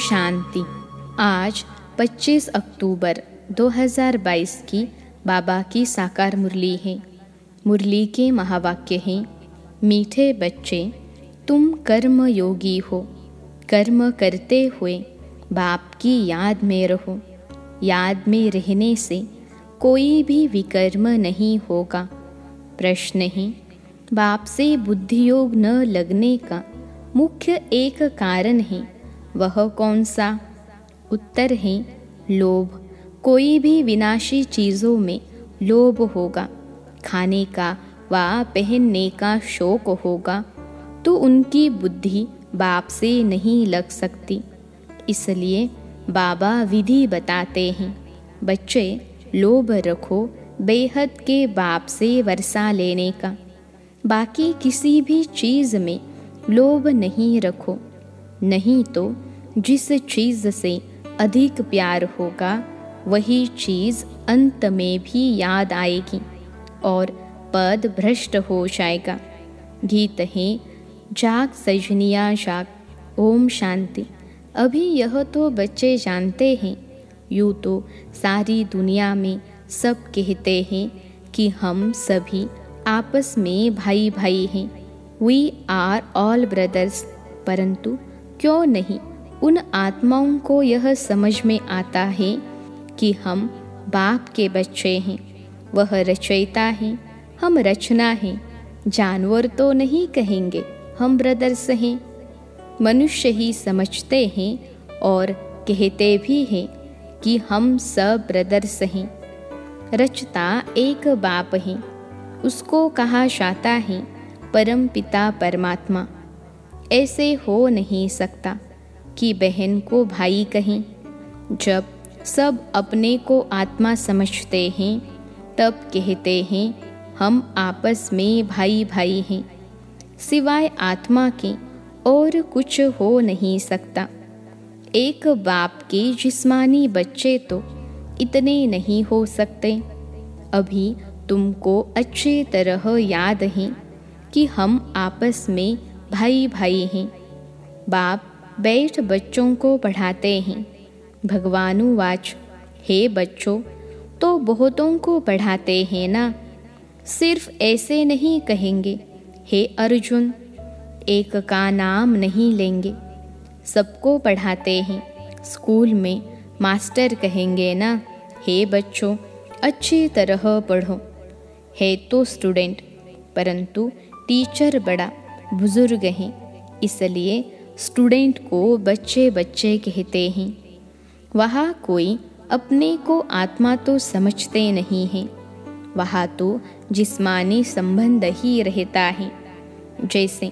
शांति। आज 25 अक्टूबर 2022 की बाबा की साकार मुरली है। मुरली के महावाक्य हैं, मीठे बच्चे तुम कर्म योगी हो, कर्म करते हुए बाप की याद में रहो। याद में रहने से कोई भी विकर्म नहीं होगा। प्रश्न है, बाप से बुद्धि योग न लगने का मुख्य एक कारण है, वह कौन सा? उत्तर है लोभ। कोई भी विनाशी चीज़ों में लोभ होगा, खाने का व पहनने का शौक होगा, तो उनकी बुद्धि बाप से नहीं लग सकती। इसलिए बाबा विधि बताते हैं, बच्चे लोभ रखो बेहद के बाप से वर्षा लेने का। बाकी किसी भी चीज़ में लोभ नहीं रखो, नहीं तो जिस चीज़ से अधिक प्यार होगा वही चीज़ अंत में भी याद आएगी और पद भ्रष्ट हो जाएगा। गीत है, जाग सजनिया जाग, ओम शांति। अभी यह तो बच्चे जानते हैं, यूँ तो सारी दुनिया में सब कहते हैं कि हम सभी आपस में भाई भाई हैं, वी आर ऑल ब्रदर्स। परंतु क्यों नहीं उन आत्माओं को यह समझ में आता है कि हम बाप के बच्चे हैं, वह रचयिता हैं, हम रचना हैं। जानवर तो नहीं कहेंगे हम ब्रदर्स हैं। मनुष्य ही समझते हैं और कहते भी हैं कि हम सब ब्रदर्स हैं। रचता एक बाप है, उसको कहा जाता है परम पिता परमात्मा। ऐसे हो नहीं सकता कि बहन को भाई कहें। जब सब अपने को आत्मा समझते हैं तब कहते हैं हम आपस में भाई भाई हैं। सिवाय आत्मा के और कुछ हो नहीं सकता। एक बाप के जिस्मानी बच्चे तो इतने नहीं हो सकते। अभी तुमको अच्छी तरह याद है कि हम आपस में भाई भाई हैं। बाप बैठ बच्चों को पढ़ाते हैं। भगवानुवाच, हे बच्चों, तो बहुतों को पढ़ाते हैं ना। सिर्फ ऐसे नहीं कहेंगे हे अर्जुन, एक का नाम नहीं लेंगे। सबको पढ़ाते हैं। स्कूल में मास्टर कहेंगे ना, हे बच्चों अच्छी तरह पढ़ो। है तो स्टूडेंट, परंतु टीचर बड़ा बुजुर्ग हैं, इसलिए स्टूडेंट को बच्चे बच्चे कहते हैं। वहाँ कोई अपने को आत्मा तो समझते नहीं हैं, वहाँ तो जिस्मानी संबंध ही रहता है। जैसे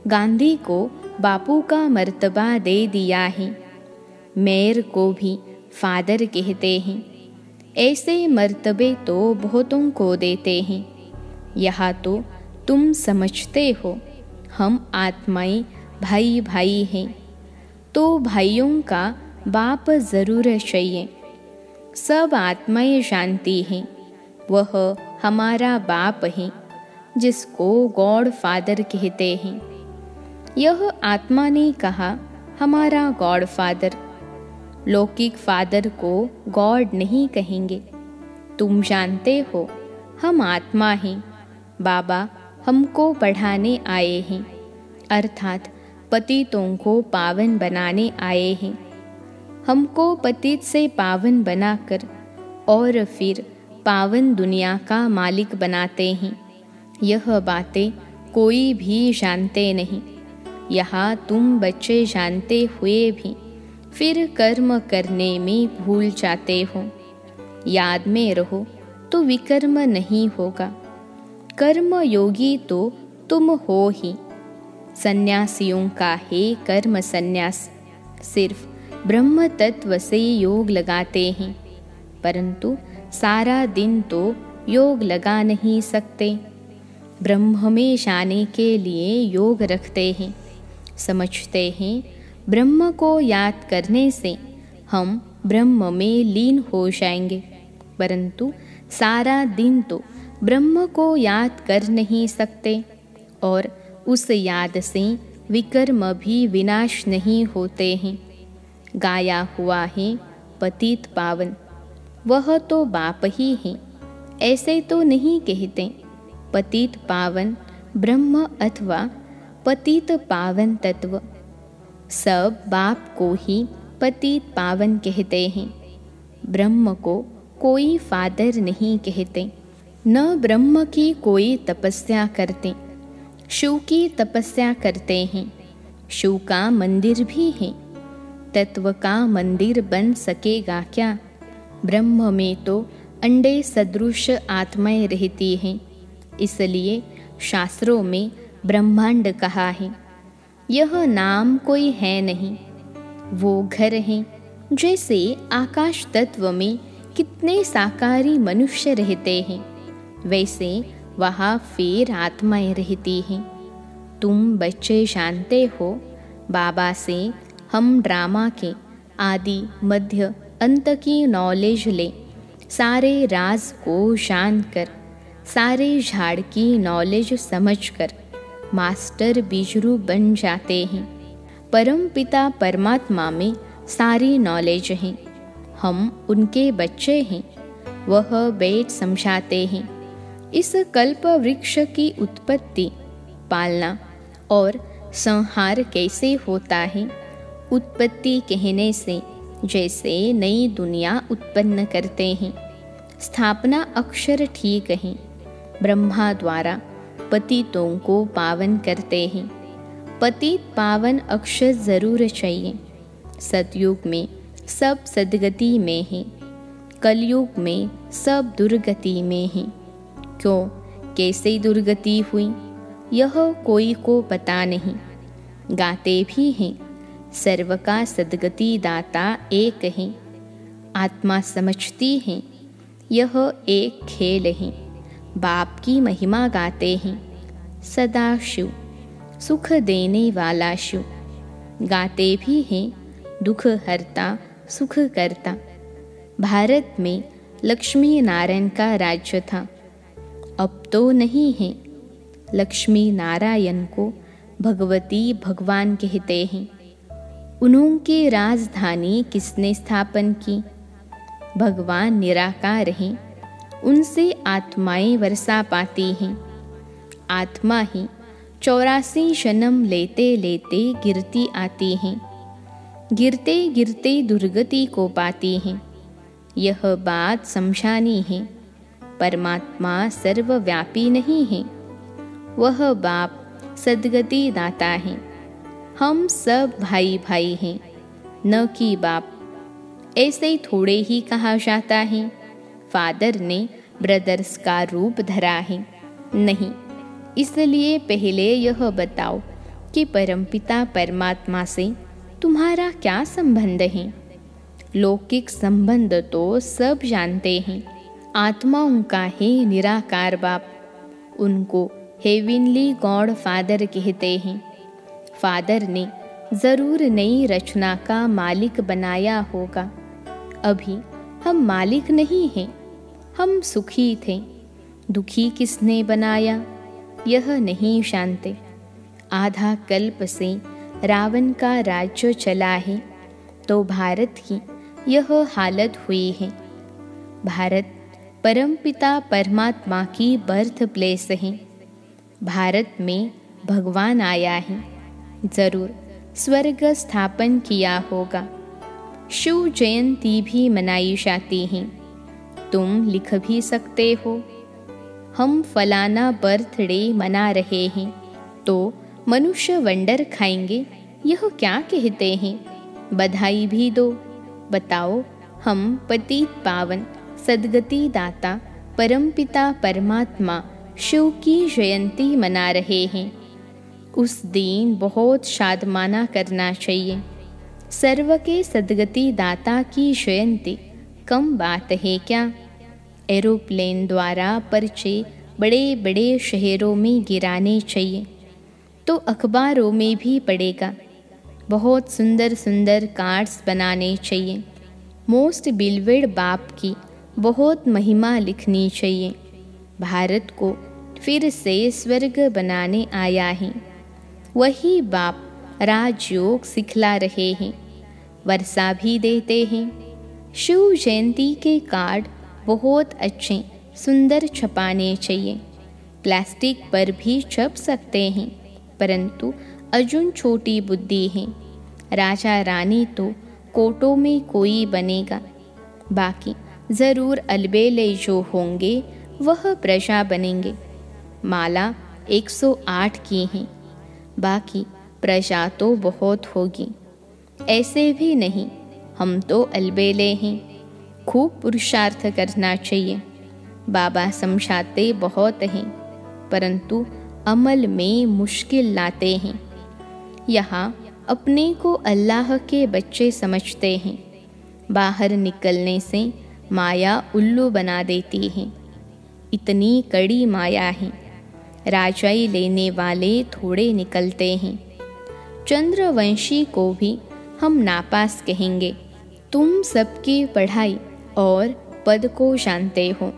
गांधी को बापू का मर्तबा दे दिया है, मेयर को भी फादर कहते हैं। ऐसे मर्तबे तो बहुतों को देते हैं। यहाँ तो तुम समझते हो हम आत्माएं भाई भाई हैं, तो भाइयों का बाप ज़रूर चाहिए। सब आत्माएं जानती हैं वह हमारा बाप है, जिसको गॉड फादर कहते हैं। यह आत्मा ने कहा हमारा गॉड फादर। लौकिक फादर को गॉड नहीं कहेंगे। तुम जानते हो हम आत्मा हैं, बाबा हमको पढ़ाने आए हैं, अर्थात पतितों को पावन बनाने आए हैं। हमको पतित से पावन बनाकर और फिर पावन दुनिया का मालिक बनाते हैं। यह बातें कोई भी जानते नहीं। यहाँ तुम बच्चे जानते हुए भी फिर कर्म करने में भूल जाते हो। याद में रहो तो विकर्म नहीं होगा। कर्म योगी तो तुम हो ही। सन्यासियों का है कर्म सन्यास। सिर्फ ब्रह्म तत्व से योग लगाते हैं, परंतु सारा दिन तो योग लगा नहीं सकते। ब्रह्म में जाने के लिए योग रखते हैं। समझते हैं ब्रह्म को याद करने से हम ब्रह्म में लीन हो जाएंगे, परंतु सारा दिन तो ब्रह्म को याद कर नहीं सकते और उस याद से विकर्म भी विनाश नहीं होते हैं। गाया हुआ है पतित पावन, वह तो बाप ही है। ऐसे तो नहीं कहते पतित पावन ब्रह्म अथवा पतित पावन तत्व। सब बाप को ही पतित पावन कहते हैं। ब्रह्म को कोई फादर नहीं कहते। न ब्रह्म की कोई तपस्या करते, शिव की तपस्या करते हैं। शिव का मंदिर भी है। तत्व का मंदिर बन सकेगा क्या? ब्रह्म में तो अंडे सदृश आत्माएं रहती हैं, इसलिए शास्त्रों में ब्रह्मांड कहा है। यह नाम कोई है नहीं, वो घर है। जैसे आकाश तत्व में कितने साकारी मनुष्य रहते हैं, वैसे वहाँ फिर आत्माएं रहती हैं। तुम बच्चे जानते हो, बाबा से हम ड्रामा के आदि मध्य अंत की नॉलेज ले, सारे राज को जानकर, सारे झाड़ की नॉलेज समझकर मास्टर बिजरू बन जाते हैं। परम पिता परमात्मा में सारी नॉलेज है। हम उनके बच्चे हैं। वह बैठ समझाते हैं। इस कल्प वृक्ष की उत्पत्ति, पालना और संहार कैसे होता है। उत्पत्ति कहने से जैसे नई दुनिया उत्पन्न करते हैं, स्थापना अक्षर ठीक है। ब्रह्मा द्वारा पतितों को पावन करते हैं। पतित पावन अक्षर जरूर चाहिए। सतयुग में सब सदगति में है, कलयुग में सब दुर्गति में है। क्यों, कैसे दुर्गति हुई, यह कोई को पता नहीं। गाते भी हैं, सर्व का सदगति दाता एक है। आत्मा समझती है, यह एक खेल है। बाप की महिमा गाते हैं, सदा शिव, सुख देने वाला शिव। गाते भी हैं, दुख हरता सुख करता। भारत में लक्ष्मी नारायण का राज्य था, अब तो नहीं है। लक्ष्मी नारायण को भगवती भगवान कहते हैं। उनकी राजधानी किसने स्थापन की? भगवान निराकार हैं, उनसे आत्माएं वर्षा पाती हैं। आत्मा ही 84 जन्म लेते लेते गिरती आती हैं, गिरते गिरते दुर्गति को पाती हैं। यह बात समझानी है। परमात्मा सर्वव्यापी नहीं है, वह बाप सद्गति दाता है। हम सब भाई भाई हैं, न कि बाप। ऐसे ही थोड़े ही कहा जाता है फादर ने ब्रदर्स का रूप धरा है। नहीं, इसलिए पहले यह बताओ कि परमपिता परमात्मा से तुम्हारा क्या संबंध है। लौकिक संबंध तो सब जानते हैं। आत्माओं का है निराकार बाप, उनको हेविनली गॉड फादर कहते हैं। फादर ने जरूर नई रचना का मालिक बनाया होगा। अभी हम मालिक नहीं हैं, हम सुखी थे। दुखी किसने बनाया, यह नहीं जानते। आधा कल्प से रावण का राज्य चला है, तो भारत की यह हालत हुई है। भारत परमपिता परमात्मा की बर्थ प्लेस है। भारत में भगवान आया है, जरूर स्वर्ग स्थापन किया होगा। शिव जयंती भी मनाई जाती है। तुम लिख भी सकते हो, हम फलाना बर्थडे मना रहे हैं, तो मनुष्य वंडर खाएंगे, यह क्या कहते हैं। बधाई भी दो। बताओ, हम पतित पावन सद्गति दाता परमपिता परमात्मा शिव की जयंती मना रहे हैं। उस दिन बहुत शादमाना करना चाहिए। सर्व के सद्गति दाता की जयंती कम बात है क्या। एरोप्लेन द्वारा पर्चे बड़े बड़े शहरों में गिराने चाहिए, तो अखबारों में भी पड़ेगा। बहुत सुंदर सुंदर कार्ड्स बनाने चाहिए। मोस्ट बिलवेड बाप की बहुत महिमा लिखनी चाहिए। भारत को फिर से स्वर्ग बनाने आया है। वही बाप राजयोग सिखला रहे हैं। वर्षा भी देते हैं। शिव जयंती के कार्ड बहुत अच्छे सुंदर छपाने चाहिए। प्लास्टिक पर भी छप सकते हैं, परंतु अर्जुन छोटी बुद्धि है। राजा रानी तो कोटों में कोई बनेगा, बाकी ज़रूर अलबेले जो होंगे वह प्रजा बनेंगे। माला 108 की हैं, बाकी प्रजा तो बहुत होगी। ऐसे भी नहीं, हम तो अलबेले हैं। खूब पुरुषार्थ करना चाहिए। बाबा समझाते बहुत हैं, परंतु अमल में मुश्किल लाते हैं। यहाँ अपने को अल्लाह के बच्चे समझते हैं। बाहर निकलने से माया उल्लू बना देती है। इतनी कड़ी माया है, राजाई लेने वाले थोड़े निकलते हैं। चंद्रवंशी को भी हम नापास कहेंगे। तुम सबकी पढ़ाई और पद को जानते हो।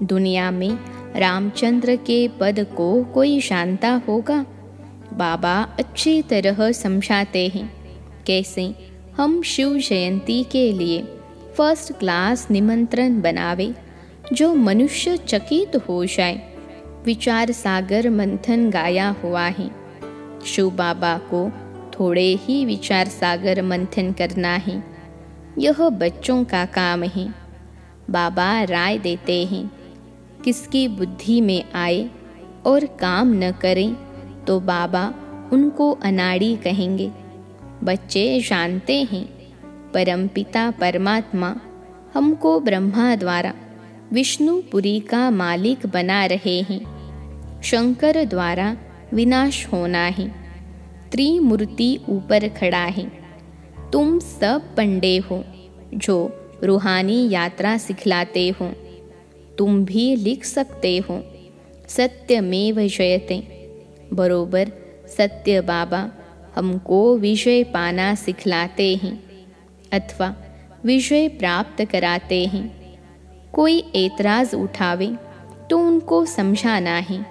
दुनिया में रामचंद्र के पद को कोई जानता होगा? बाबा अच्छी तरह समझाते हैं कैसे हम शिव जयंती के लिए फर्स्ट क्लास निमंत्रण बनावे जो मनुष्य चकित हो जाए। विचार सागर मंथन गाया हुआ है। शिव बाबा को थोड़े ही विचार सागर मंथन करना है। यह बच्चों का काम है। बाबा राय देते हैं, किसकी बुद्धि में आए और काम न करें तो बाबा उनको अनाड़ी कहेंगे। बच्चे जानते हैं परमपिता परमात्मा हमको ब्रह्मा द्वारा विष्णुपुरी का मालिक बना रहे हैं। शंकर द्वारा विनाश होना है। त्रिमूर्ति ऊपर खड़ा है। तुम सब पंडे हो जो रूहानी यात्रा सिखलाते हो। तुम भी लिख सकते हो सत्यमेव जयते। बरोबर सत्य बाबा हमको विजय पाना सिखलाते हैं अथवा विजय प्राप्त कराते हैं। कोई एतराज़ उठावे तो उनको समझाना है।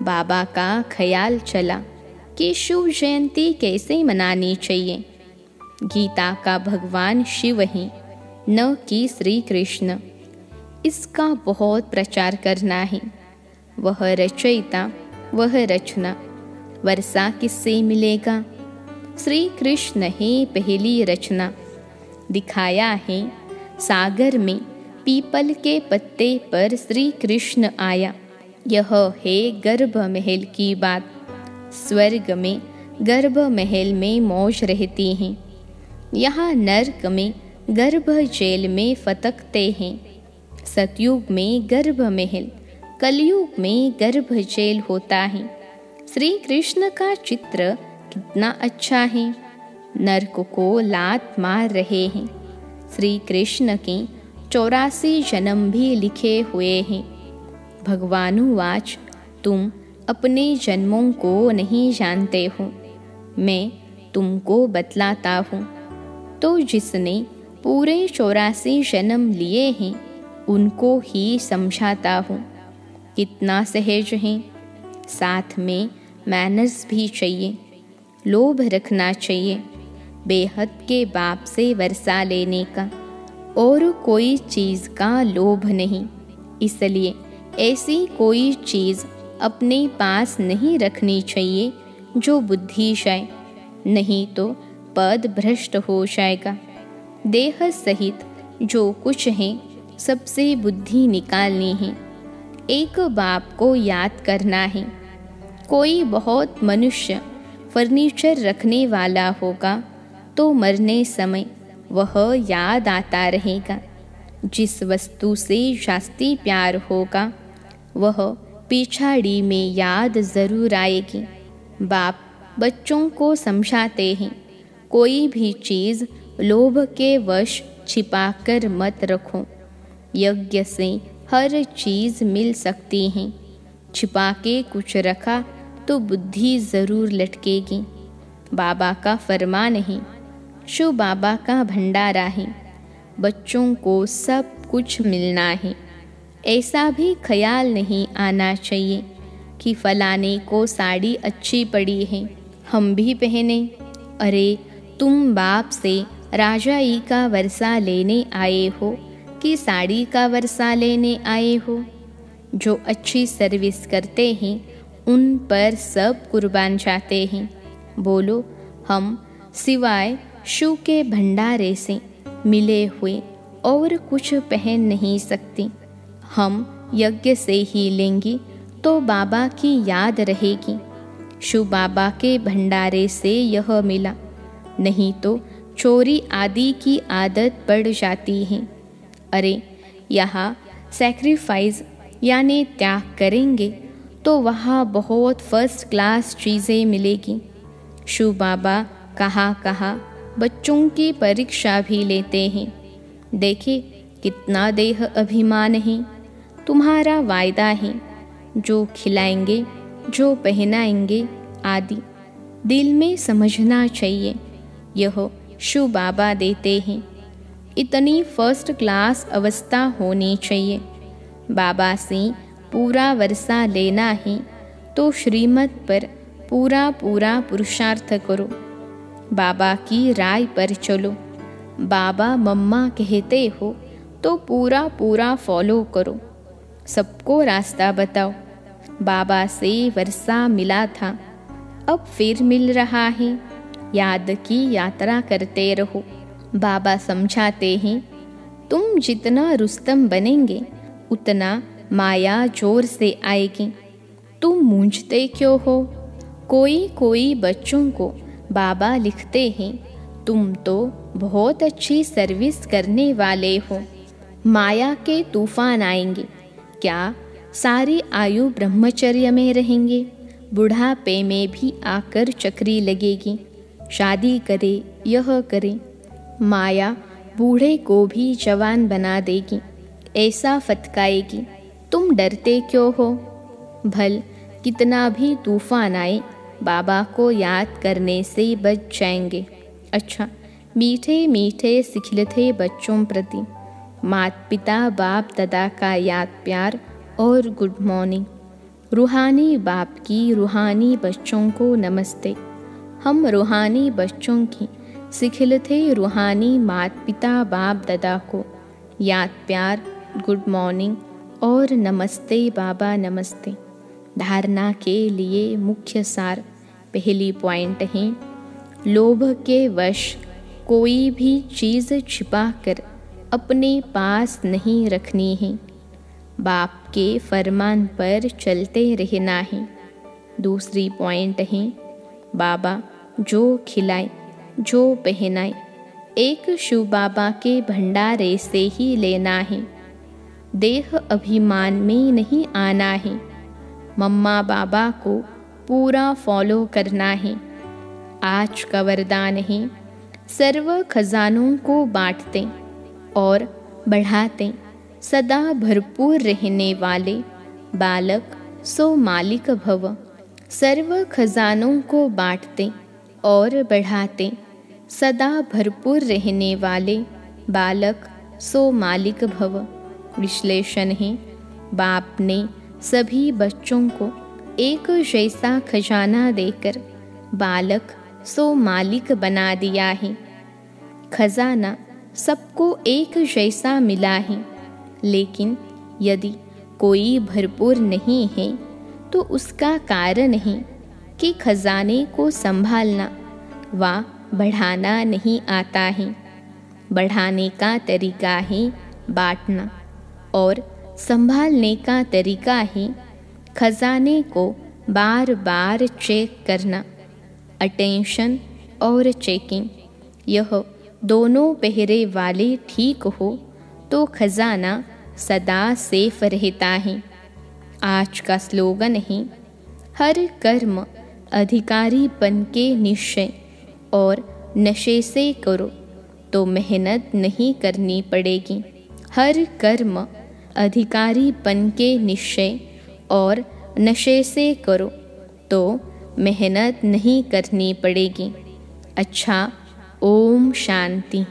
बाबा का ख्याल चला कि शिव जयंती कैसे मनानी चाहिए। गीता का भगवान शिव है, न कि श्री कृष्ण। इसका बहुत प्रचार करना है। वह रचयिता, वह रचना। वर्षा किससे मिलेगा? श्री कृष्ण है पहली रचना। दिखाया है सागर में पीपल के पत्ते पर श्री कृष्ण आया। यह है गर्भ महल की बात। स्वर्ग में गर्भ महल में मौज रहती हैं। यहाँ नर्क में गर्भ जेल में फतकते हैं। सतयुग में गर्भ महल, कलयुग में गर्भ जेल होता है। श्री कृष्ण का चित्र कितना अच्छा है। नर्क को लात मार रहे हैं। श्री कृष्ण के 84 जन्म भी लिखे हुए हैं। भगवानुवाच, तुम अपने जन्मों को नहीं जानते हो, मैं तुमको बतलाता हूँ। तो जिसने पूरे 84 जन्म लिए हैं उनको ही समझाता हूँ। कितना सहज है। साथ में मैनर्स भी चाहिए। लोभ रखना चाहिए। बेहद के बाप से वर्षा लेने का और कोई चीज़ का लोभ नहीं। इसलिए ऐसी कोई चीज़ अपने पास नहीं रखनी चाहिए जो बुद्धि जाए, नहीं तो पद भ्रष्ट हो जाएगा। देह सहित जो कुछ है सबसे बुद्धि निकालनी है। एक बाप को याद करना है। कोई बहुत मनुष्य फर्नीचर रखने वाला होगा तो मरने समय वह याद आता रहेगा। जिस वस्तु से जास्ती प्यार होगा वह पिछाड़ी में याद ज़रूर आएगी। बाप बच्चों को समझाते हैं, कोई भी चीज़ लोभ के वश छिपाकर मत रखो। यज्ञ से हर चीज़ मिल सकती है। छिपा के कुछ रखा तो बुद्धि ज़रूर लटकेगी। बाबा का फरमान है, शिव बाबा का भंडारा है। बच्चों को सब कुछ मिलना है। ऐसा भी ख्याल नहीं आना चाहिए कि फलाने को साड़ी अच्छी पड़ी है, हम भी पहने। अरे तुम बाप से राजाई का वर्षा लेने आए हो कि साड़ी का वर्षा लेने आए हो? जो अच्छी सर्विस करते हैं उन पर सब कुर्बान जाते हैं। बोलो, हम सिवाय शिव के भंडारे से मिले हुए और कुछ पहन नहीं सकती। हम यज्ञ से ही लेंगी तो बाबा की याद रहेगी। शिव बाबा के भंडारे से यह मिला, नहीं तो चोरी आदि की आदत पड़ जाती है। अरे यहाँ सैक्रिफाइस यानी त्याग करेंगे तो वहाँ बहुत फर्स्ट क्लास चीज़ें मिलेगी। शिव बाबा कहाँ बच्चों की परीक्षा भी लेते हैं। देखिए कितना देह अभिमान है। तुम्हारा वायदा है, जो खिलाएंगे, जो पहनाएंगे आदि दिल में समझना चाहिए। यह शिव बाबा देते हैं। इतनी फर्स्ट क्लास अवस्था होनी चाहिए। बाबा से पूरा वर्षा लेना है तो श्रीमत पर पूरा पुरुषार्थ करो। बाबा की राय पर चलो। बाबा मम्मा कहते हो तो पूरा फॉलो करो। सबको रास्ता बताओ। बाबा से वर्षा मिला था, अब फिर मिल रहा है। याद की यात्रा करते रहो। बाबा समझाते हैं, तुम जितना रुस्तम बनेंगे उतना माया जोर से आएगी। तुम मूंझते क्यों हो? कोई बच्चों को बाबा लिखते हैं, तुम तो बहुत अच्छी सर्विस करने वाले हो। माया के तूफान आएंगे। क्या सारी आयु ब्रह्मचर्य में रहेंगे? बुढ़ापे में भी आकर चक्री लगेगी। शादी करे, यह करे। माया बूढ़े को भी जवान बना देगी, ऐसा फटकाएगी। तुम डरते क्यों हो? भल कितना भी तूफान आए, बाबा को याद करने से बच जाएंगे। अच्छा, मीठे मीठे सिखलते बच्चों प्रति माता पिता बाप दादा का याद प्यार और गुड मॉर्निंग। रूहानी बाप की रूहानी बच्चों को नमस्ते। हम रूहानी बच्चों की सिखलते रूहानी माता पिता बाप दादा को याद प्यार, गुड मॉर्निंग और नमस्ते बाबा नमस्ते। धारणा के लिए मुख्य सार पहली पॉइंट है, लोभ के वश कोई भी चीज़ छिपा कर अपने पास नहीं रखनी है। बाप के फरमान पर चलते रहना है। दूसरी पॉइंट है, बाबा जो खिलाए, जो पहनाए, एक शिव बाबा के भंडारे से ही लेना है। देह अभिमान में नहीं आना है। मम्मा बाबा को पूरा फॉलो करना है। आज का वरदान है, सर्व खजानों को बांटते और बढ़ाते सदा भरपूर रहने वाले बालक सो मालिक भव। सर्व खजानों को बांटते और बढ़ाते सदा भरपूर रहने वाले बालक सो मालिक भव। विश्लेषण है, बाप ने सभी बच्चों को एक जैसा खजाना देकर बालक सो मालिक बना दिया है। खजाना सबको एक जैसा मिला है, लेकिन यदि कोई भरपूर नहीं है तो उसका कारण है कि खजाने को संभालना व बढ़ाना नहीं आता है। बढ़ाने का तरीका है बांटना और संभालने का तरीका है खजाने को बार बार चेक करना। अटेंशन और चेकिंग, यह दोनों पहरे वाले ठीक हो तो खजाना सदा सेफ रहता है। आज का स्लोगन है, हर कर्म अधिकारीपन के निश्चय और नशे से करो तो मेहनत नहीं करनी पड़ेगी। हर कर्म अधिकारीपन के निश्चय और नशे से करो तो मेहनत नहीं करनी पड़ेगी। अच्छा, ओम शांति।